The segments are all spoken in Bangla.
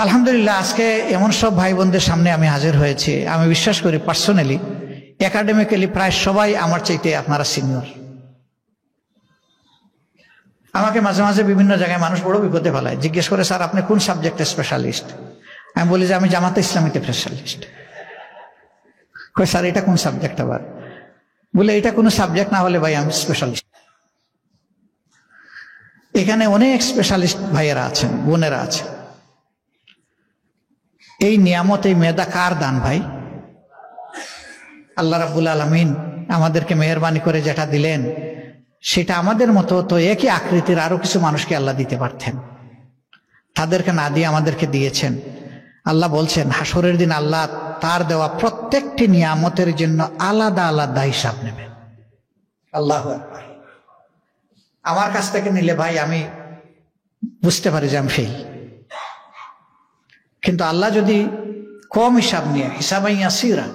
আলহামদুলিল্লাহ আজকে এমন সব ভাই বোনদের সামনে আমি হাজির হয়েছি, আমি বিশ্বাস করি পার্সোনালি একাডেমিক্যালি প্রায় সবাই আমার চাইতে আপনারা সিনিয়র। আমাকে মাঝে মাঝে বিভিন্ন জায়গায় মানুষ বড় বিপদে ফেলায়, জিজ্ঞেস করে স্যার আপনি কোন সাবজেক্টে স্পেশালিস্ট। আমি বলি যে আমি জামাতে ইসলামীতে স্পেশালিস্ট। কই স্যার এটা কোন সাবজেক্ট আবার? বলে এটা কোনো সাবজেক্ট না হলে ভাই আমি স্পেশালিস্ট। এখানে অনেক স্পেশালিস্ট ভাইয়েরা আছেন, বোনেরা আছেন। এই নিয়ামত, এই মেধা কার দান ভাই? আল্লাহ রাব্বুল আলামিন আমাদেরকে মেহেরবানি করে যেটা দিলেন সেটা আমাদের মতো তো একই আকৃতির আরো কিছু মানুষকে আল্লাহ দিতে পারতেন, তাদেরকে না দিয়ে আমাদেরকে দিয়েছেন। আল্লাহ বলছেন হাসরের দিন আল্লাহ তার দেওয়া প্রত্যেকটি নিয়ামতের জন্য আলাদা আলাদা হিসাব নেবেন। আল্লাহু আকবার। আমার কাছ থেকে নিলে ভাই আমি বুঝতে পারি যে আমি ফেল, কিন্তু আল্লাহ যদি কম হিসাব নিয়ে হিসাবাই ইয়াসিরা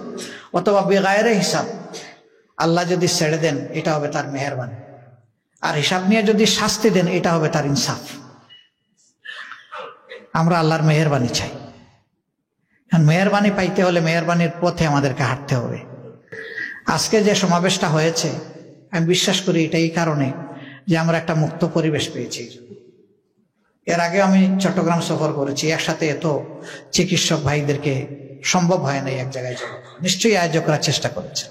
অথবা বেগায়রে হিসাব আল্লাহ যদি ছেড়ে দেন এটা হবে তার মেহেরবানি, আর হিসাব নিয়ে যদি শাস্তি দেন এটা হবে তার ইনসাফ। আমরা আল্লাহর মেহেরবানি চাই। মেহেরবানি পাইতে হলে মেহেরবানির পথে আমাদেরকে হাঁটতে হবে। আজকে যে সমাবেশটা হয়েছে আমি বিশ্বাস করি এটা এই কারণে যে আমরা একটা মুক্ত পরিবেশ পেয়েছি। এর আগে আমি চট্টগ্রাম সফর করেছি, একসাথে এত চিকিৎসক ভাইদেরকে সম্ভব হয় না এক জায়গায় যাওয়া। নিশ্চয়ই আয়োজকরা চেষ্টা করেছে,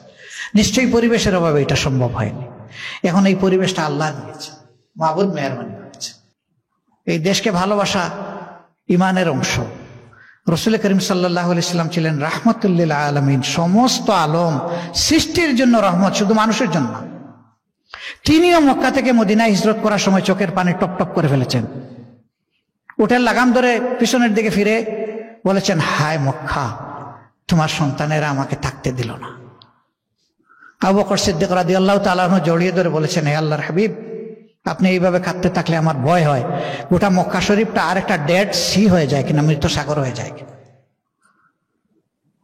নিশ্চয়ই পরিবেশের অভাবে এটা সম্ভব হয়নি। এখন এই পরিবেশটা আল্লাহ দিয়েছে, মাবুদ মেহেরবানি করেছে। এই দেশকে ভালোবাসা ইমানের অংশ। রাসূল করিম সাল্লাল্লাহু আলাইহি সাল্লাম ছিলেন রাহমাতুল লিল আলামিন, সমস্ত আলম সৃষ্টির জন্য রহমত, শুধু মানুষের জন্য। তিনিও মক্কা থেকে মদিনায় হিজরত করার সময় চোখের পানি টপ টপ করে ফেলেছেন। উটের লাগাম ধরে পিছনের দিকে ফিরে বলেছেন, হায় মক্কা, তোমার সন্তানেরা আমাকে থাকতে দিল না। আবু বকর সিদ্দিক রাদিয়াল্লাহু তাআলা আনহু জড়িয়ে ধরে বলেছেন, হে আল্লাহর হাবিব, আপনি এইভাবে কাঁদতে থাকলে আমার ভয় হয়, গোটা মক্কা শরীফটা আর একটা ডেড সি হয়ে যায় কিনা, মৃত সাগর হয়ে যায় কিনা।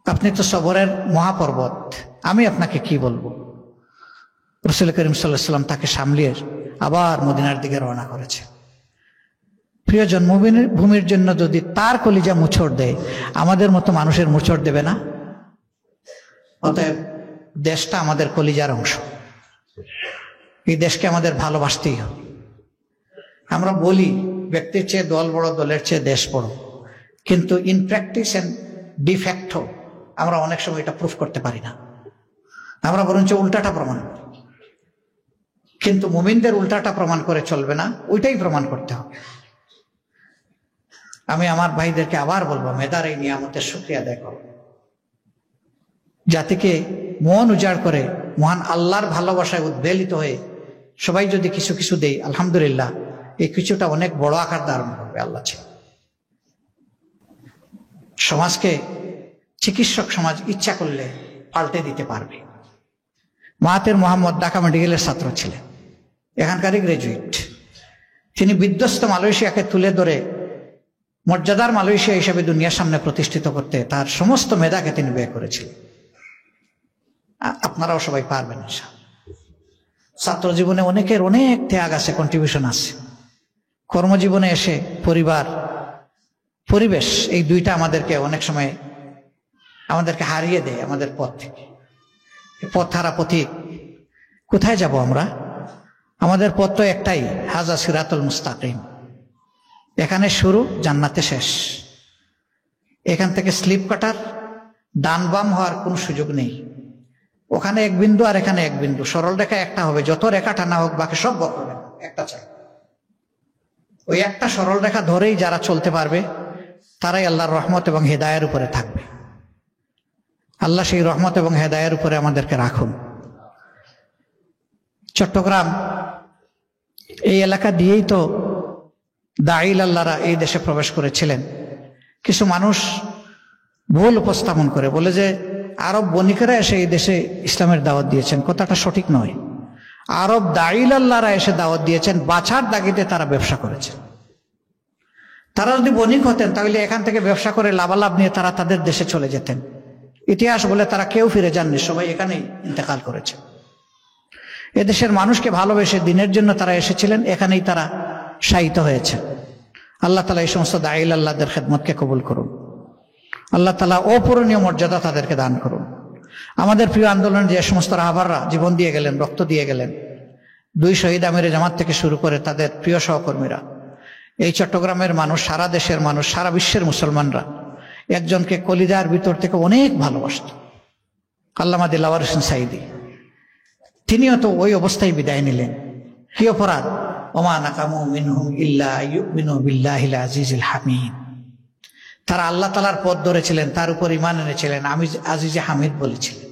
আপনি তো সবরের মহাপর্বত, আমি আপনাকে কি বলবো। রাসূল করিম সাল্লাল্লাহু আলাইহি ওয়াসাল্লাম তাকে সামলিয়ে আবার মদিনার দিকে রওনা করেছে। প্রিয় জন্মভূমির জন্য যদি তার কলিজা মুচড় দেয়, আমাদের মতো মানুষের মুচড় দেবে না? অতএব দেশটা আমাদের কলিজার অংশ, এই দেশকে আমাদের ভালোবাসতেই হবে। আমরা বলি ব্যক্তির চেয়ে দল বড়, দলের চেয়ে দেশ বড়, কিন্তু ইন প্র্যাকটিস এন্ড ডিফ্যাক্টো আমরা অনেক সময় এটা প্রুফ করতে পারি না। আমরা বরঞ্চ উল্টাটা প্রমাণ করি, কিন্তু মুমিনদের উল্টাটা প্রমাণ করে চলবে না, ওইটাই প্রমাণ করতে হবে। আমি আমার ভাইদেরকে আবার বলবো, মেধার এই নিয়ামতের শুকরিয়া আদায় করো। জাতিকে মন উজাড় করে মহান আল্লাহর ভালোবাসায় উদ্বেলিত হয়ে সবাই যদি কিছু কিছু দেই, আলহামদুলিল্লাহ এই কিছুটা অনেক বড় আকার ধারণ করবে। আল্লাহ চাই সমাজকে, চিকিৎসক সমাজ ইচ্ছা করলে পাল্টে দিতে পারবে। মাহাতির মোহাম্মদ ঢাকা মেডিকেলের ছাত্র ছিলেন, এখানকারই গ্রাজুয়েট। তিনি বিধ্বস্ত মালয়েশিয়াকে তুলে ধরে মর্যাদার মালয়েশিয়া হিসেবে দুনিয়ার সামনে প্রতিষ্ঠিত করতে তার সমস্ত মেধাকে তিনি ব্যয় করেছিলেন। আপনারাও সবাই পারবেন ইনশাআল্লাহ। ছাত্র জীবনে অনেকের অনেক ত্যাগ আছে, কন্ট্রিবিউশন আছে। কর্মজীবনে এসে পরিবার, পরিবেশ, এই দুইটা আমাদেরকে অনেক সময় আমাদেরকে হারিয়ে দেয় আমাদের পথ থেকে। পথ হারা পথিক, কোথায় যাব আমরা? আমাদের পথ তো একটাই, হাজা সিরাতুল মুস্তাকিম। এখানে শুরু, জান্নাতে শেষ। এখান থেকে স্লিপ কাটার, ডান বাম হওয়ার কোনো সুযোগ নেই। ওখানে এক বিন্দু আর এখানে এক বিন্দু, সরল রেখা একটা হবে। যত রেখা টানা হোক বাকি সব বক্র একটা চাই। ওই একটা সরল রেখা ধরেই যারা চলতে পারবে তারাই আল্লাহর রহমত এবং হেদায়ের উপরে থাকবে। আল্লাহ সেই রহমত এবং হেদায়ের উপরে আমাদেরকে রাখুন। চট্টগ্রাম এই এলাকা দিয়েই তো দাঈল আল্লাহরা এই দেশে প্রবেশ করেছিলেন। কিছু মানুষ ভুল উপস্থাপন করে বলে যে আরব বণিকেরা এসে এই দেশে ইসলামের দাওয়াত দিয়েছেন। কথাটা সঠিক নয়। আরব দাঈল আল্লাহরা এসে দাওয়াত দিয়েছেন, বাছার দাগিতে তারা ব্যবসা করেছেন। তারা যদি বণিক হতেন তাহলে এখান থেকে ব্যবসা করে লাভালাভ নিয়ে তারা তাদের দেশে চলে যেতেন। ইতিহাস বলে তারা কেউ ফিরে যাননি, সবাই এখানেই ইন্তেকাল করেছে। এদেশের মানুষকে ভালোবেসে দিনের জন্য তারা এসেছিলেন, এখানেই তারা শায়িত হয়েছে। আল্লাহ তাআলা এই সমস্ত দাঈল আল্লাহদের খেদমতকে কবুল করুন। আল্লাহ তাআলা অপূরণীয় মর্যাদা তাদেরকে দান করুন। আমাদের প্রিয় আন্দোলনের যে সমস্ত রাহবাররা জীবন দিয়ে গেলেন, রক্ত দিয়ে গেলেন, 2 শহীদ আমিরে জামাত থেকে শুরু করে তাদের প্রিয় সহকর্মীরা, এই চট্টগ্রামের মানুষ, সারা দেশের মানুষ, সারা বিশ্বের মুসলমানরা একজনকে কলিজার ভিতর থেকে অনেক ভালোবাসত, আল্লামা দিলওয়ার হোসেন সাঈদী। তিনিও তো ওই অবস্থায় বিদায় নিলেন। কি অপরাধ? ওমা নাকামু মিনহুম ইল্লা ইউমিনু বিল্লাহিল আজিজিল হামিদ। তারা আল্লাহ তাআলার পথ ধরেছিলেন, তার উপর ঈমান এনেছিলেন, আমি আজিজে হামিদ বলেছিলেন।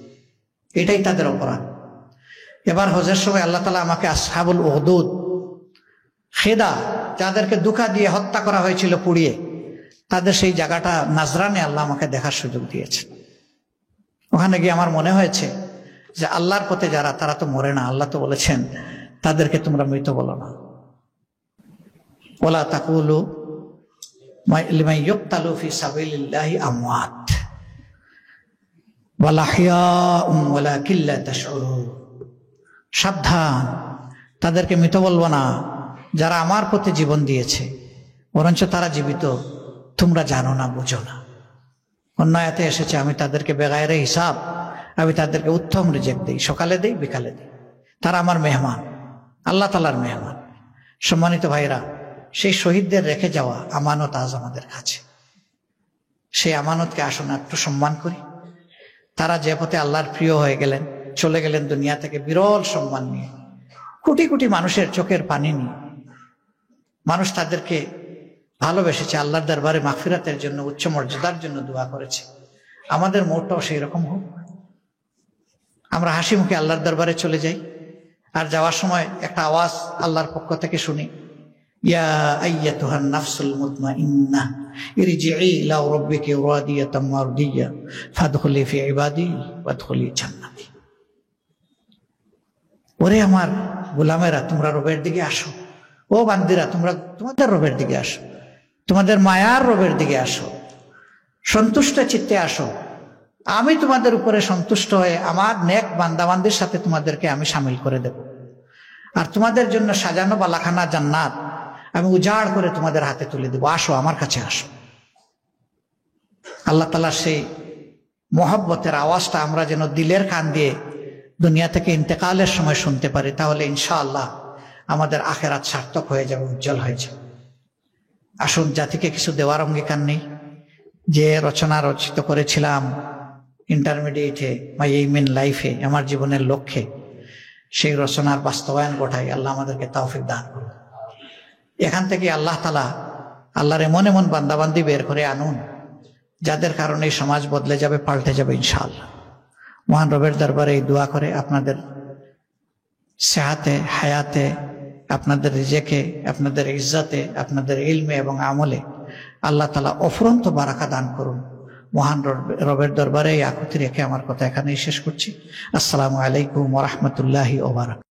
এটাই তাদের অপরাধ। এবার হজের সময় আল্লাহ তাআলা আমাকে আসহাবুল উহদুদ, খেদা, যাদেরকে দুঃখা দিয়ে হত্যা করা হয়েছিল পুড়িয়ে, তাদের সেই জায়গাটা নাজরানে আল্লাহ আমাকে দেখার সুযোগ দিয়েছে। ওখানে গিয়ে আমার মনে হয়েছে যে আল্লাহর পথে যারা, তারা তো মরে না। আল্লাহ তো বলেছেন তাদেরকে তোমরা মৃত বলো না। ওয়ালা তাকুলু লিমান ইউকতালু ফি সাবিলিল্লাহি আমওয়াত ওয়াল আহইয়াউন ওয়ালাকিন লা তাশউরুন। সাবধান, তাদেরকে মৃত বলবো না যারা আমার পথে জীবন দিয়েছে, বরঞ্চ তারা জীবিত, তোমরা জানো না, বুঝো না। অন্য আয়াতে এসেছে আমি তাদেরকে বেগায়রে হিসাব, আমি তাদেরকে উত্তম রিজেক দিই, সকালে দিই, বিকালে দিই। তারা আমার মেহমান, আল্লাহ তাআলার মেহমান। সম্মানিত ভাইরা, সেই শহীদদের রেখে যাওয়া আমানত আজ আমাদের কাছে। সেই আমানতকে আসুন একটু সম্মান করি। তারা যে পথে আল্লাহর প্রিয় হয়ে গেলেন, চলে গেলেন দুনিয়া থেকে বিরল সম্মান নিয়ে, কোটি কোটি মানুষের চোখের পানি নিয়ে। মানুষ তাদেরকে ভালোবেসেছে, আল্লাহর দরবারে মাগফিরাতের জন্য, উচ্চ মর্যাদার জন্য দোয়া করেছে। আমাদের মনটাও সেই রকম হোক, আমরা হাসি মুখে আল্লাহর দরবারে চলে যাই, আর যাওয়ার সময় একটা আওয়াজ আল্লাহর পক্ষ থেকে শুনি, ইয়া আইয়াতুহান নাফসুল মুতমাইন্নাহ ইরজিই ইলা রাব্বিকি রাদিয়াতাম মারদিয়া ফাদখুলি ফি ইবাদি ওয়াদখুলি জান্নাতি। ওরে আমার গোলামেরা, তোমরা রবের দিকে আসো। ও বান্দিরা, তোমরা তোমাদের রবের দিকে আসো, তোমাদের মায়ার রবের দিকে আসো, সন্তুষ্ট চিত্তে আসো। আমি তোমাদের উপরে সন্তুষ্ট হয়ে আমার নেক বান্দাবান্দির সাথে তোমাদেরকে আমি শামিল করে দেব। আর তোমাদের জন্য সাজানো বালাখানা জান্নাত আমি উজাড় করে তোমাদের হাতে তুলে দেব। আসো, আমার কাছে আসো। আল্লাহ তাআলার সেই মহব্বতের আওয়াজটা আমরা যেন দিলের কান দিয়ে দুনিয়া থেকে ইন্তেকালের সময় শুনতে পারি, তাহলে ইনশাআল্লাহ আমাদের আখেরাত সার্থক হয়ে যাবে, উজ্জ্বল হয়ে যাবে। আসুন, জাতিকে কিছু দেওয়ার অঙ্গীকার নেই। যে রচনা রচিত করেছিলাম ইন্টারমিডিয়েটে, মাই এইম ইন লাইফে, আমার জীবনের লক্ষ্যে, সেই রচনার বাস্তবায়ন ঘটাই। আল্লাহ আমাদেরকে তৌফিক দান করুন। এখান থেকে আল্লাহ তাআলা আল্লাহর এমন এমন বান্দাবান্দি বের করে আনুন যাদের কারণে এই সমাজ বদলে যাবে, পাল্টে যাবে ইনশাআল্লাহ। মহান রবের দরবারে এই দোয়া করে আপনাদের সেহাতে, হায়াতে, আপনাদের রিজেকে, আপনাদের ইজ্জতে, আপনাদের ইলমে এবং আমলে আল্লাহ তাআলা অফুরন্ত বারাকা দান করুন। মহান রবের দরবারে এই আকুতি রেখে আমার কথা এখানেই শেষ করছি। আসসালামু আলাইকুম ওয়া রাহমাতুল্লাহি ওয়া বারাকাতুহু।